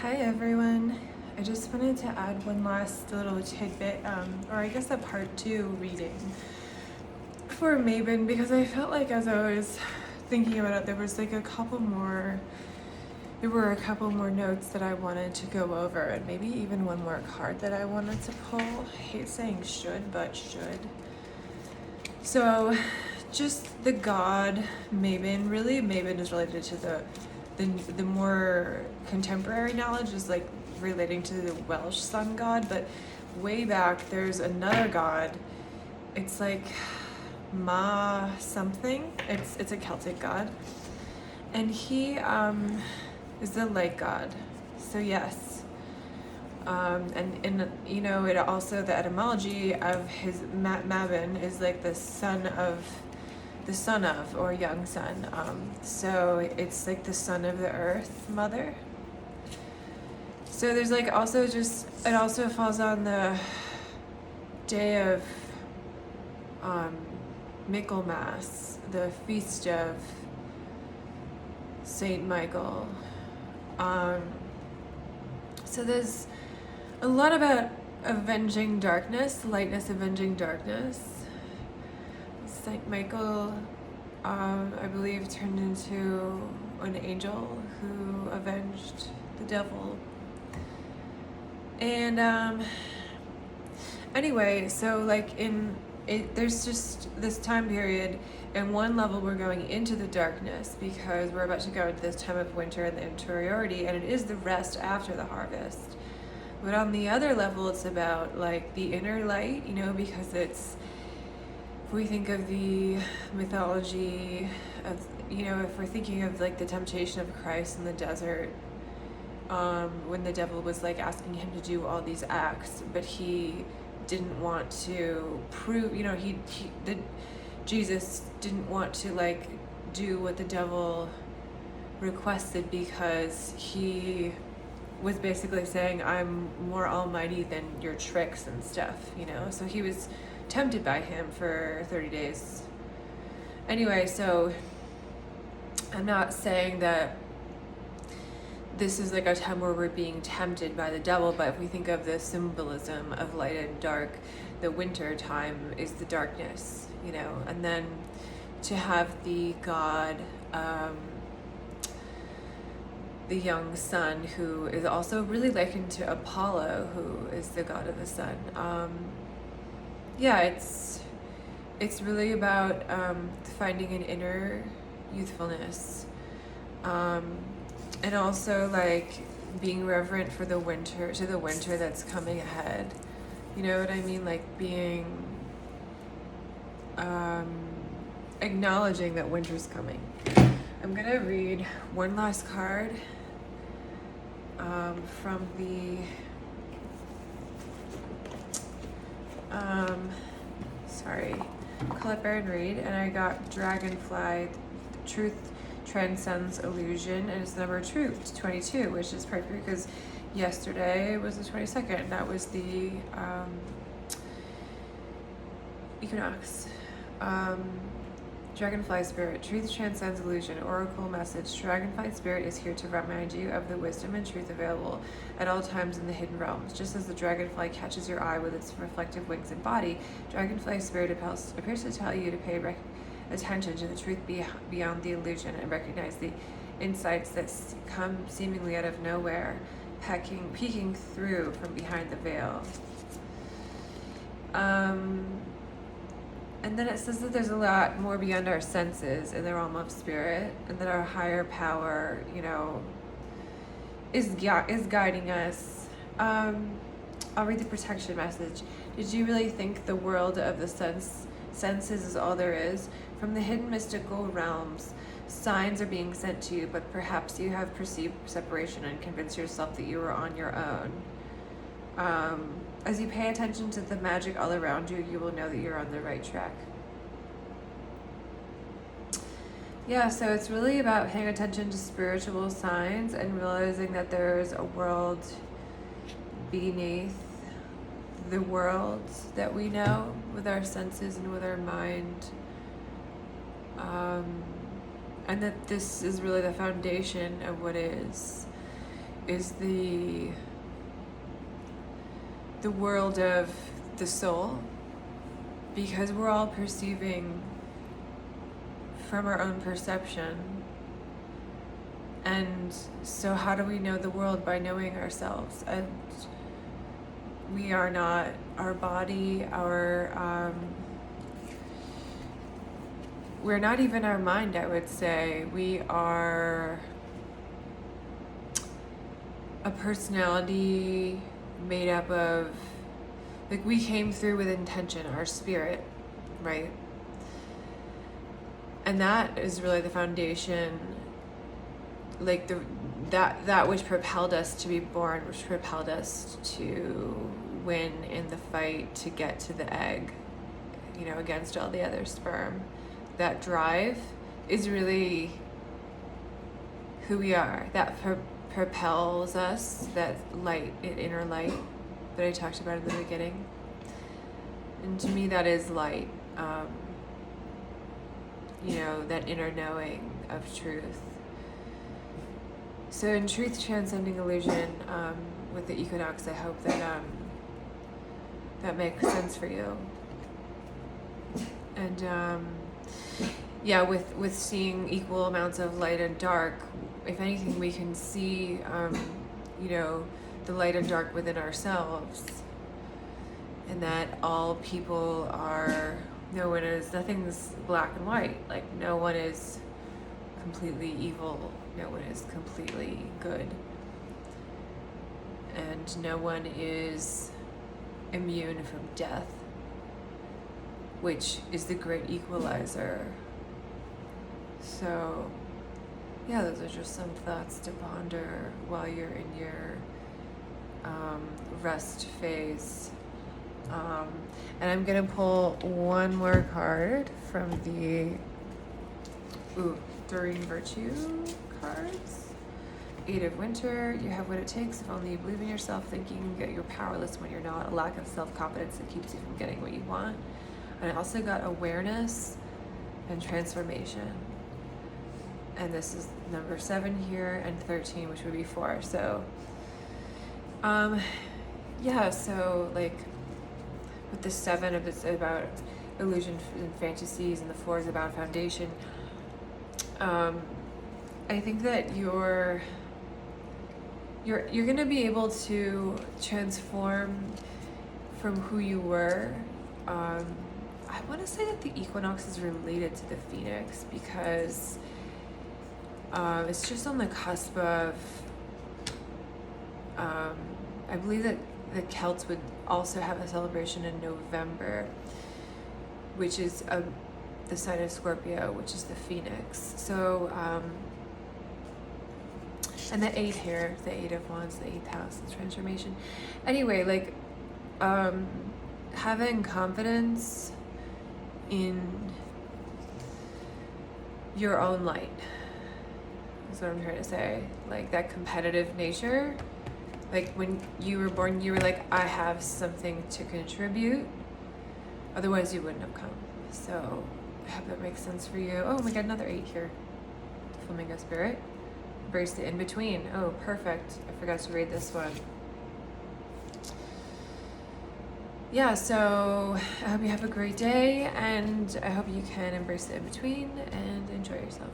Hi everyone. I just wanted to add one last little tidbit, or I guess a part 2 reading for Mabon, because I felt like as I was thinking about it, there were a couple more notes that I wanted to go over, and maybe even one more card that I wanted to pull. I hate saying should, but should. So, just the god Mabon. Really, Mabon is related to the more contemporary knowledge is like relating to the Welsh sun god, but way back there's another god. It's like Ma something. It's a Celtic god, and he is the light god. So yes, and it also, the etymology of his Mabon is like the son of or young son. So it's like the son of the earth mother. So there's like also just, it also falls on the day of Michaelmas, the feast of Saint Michael. So there's a lot about avenging darkness, lightness avenging darkness. Saint Michael, I believe, turned into an angel who avenged the devil. And anyway, so like there's just this time period. In one level, we're going into the darkness because we're about to go into this time of winter and the interiority, and it is the rest after the harvest. But on the other level, it's about like the inner light, because it's, if we think of the mythology of, if we're thinking of like the temptation of Christ in the desert, when the devil was like asking him to do all these acts, but he didn't want to prove, Jesus didn't want to like do what the devil requested, because he was basically saying, I'm more almighty than your tricks and stuff, so he was tempted by him for 30 days. Anyway, so I'm not saying that this is like a time where we're being tempted by the devil, but if we think of the symbolism of light and dark, the winter time is the darkness, and then to have the god, the young sun, who is also really likened to Apollo, who is the god of the sun. It's really about finding an inner youthfulness, and also like being reverent for the winter that's coming ahead. You know what I mean? Like being acknowledging that winter's coming. I'm gonna read one last card from the call it Bear and Read, and I got Dragonfly, Truth Transcends Illusion, and it's the number truth 22, which is perfect because yesterday was the 22nd. That was the equinox. Dragonfly Spirit, Truth Transcends Illusion, Oracle Message. Dragonfly Spirit is here to remind you of the wisdom and truth available at all times in the hidden realms. Just as the dragonfly catches your eye with its reflective wings and body, Dragonfly Spirit appears to tell you to pay attention to the truth beyond the illusion and recognize the insights that come seemingly out of nowhere, peeking through from behind the veil. And then it says that there's a lot more beyond our senses in the realm of spirit, and that our higher power, is guiding us. I'll read the protection message. Did you really think the world of the senses is all there is? From the hidden mystical realms, signs are being sent to you, but perhaps you have perceived separation and convinced yourself that you are on your own. As you pay attention to the magic all around you, you will know that you're on the right track. Yeah, so it's really about paying attention to spiritual signs and realizing that there's a world beneath the world that we know with our senses and with our mind. And that this is really the foundation of what is. is the world of the soul, because we're all perceiving from our own perception. And so how do we know the world? By knowing ourselves. And we are not our body, we're not even our mind, I would say. We are a personality made up of, like, we came through with intention, our spirit, right? And that is really the foundation, like that which propelled us to be born, which propelled us to win in the fight to get to the egg, against all the other sperm. That drive is really who we are. That propels us, that light, inner light that I talked about in the beginning. And to me, that is light. That inner knowing of truth. So in Truth Transcending Illusion, with the equinox, I hope that that makes sense for you. And with seeing equal amounts of light and dark, if anything, we can see, the light and dark within ourselves, and that all people are, nothing's black and white. Like, no one is completely evil, no one is completely good, and no one is immune from death, which is the great equalizer. So those are just some thoughts to ponder while you're in your rest phase. And I'm gonna pull one more card from the Doreen Virtue cards. 8 of Winter. You have what it takes if only you believe in yourself, thinking that you're powerless when you're not. A lack of self-confidence that keeps you from getting what you want. And I also got Awareness and Transformation. And this is number 7 here, and 13, which would be 4. So, so like with the 7 of it's about illusion and fantasies, and the 4 is about foundation. I think that you're gonna be able to transform from who you were. I want to say that the equinox is related to the phoenix, because it's just on the cusp of, I believe that the Celts would also have a celebration in November, which is the sign of Scorpio, which is the phoenix. So, and the 8 here, the 8 of Wands, the 8th house, the transformation. Anyway, like, having confidence in your own light is what I'm trying to say. Like, that competitive nature. Like, when you were born, you were like, I have something to contribute. Otherwise, you wouldn't have come. So, I hope that makes sense for you. Oh my god, another 8 here. Flamingo Spirit. Embrace the in-between. Oh, perfect. I forgot to read this one. Yeah, so I hope you have a great day, and I hope you can embrace the in-between and enjoy yourself.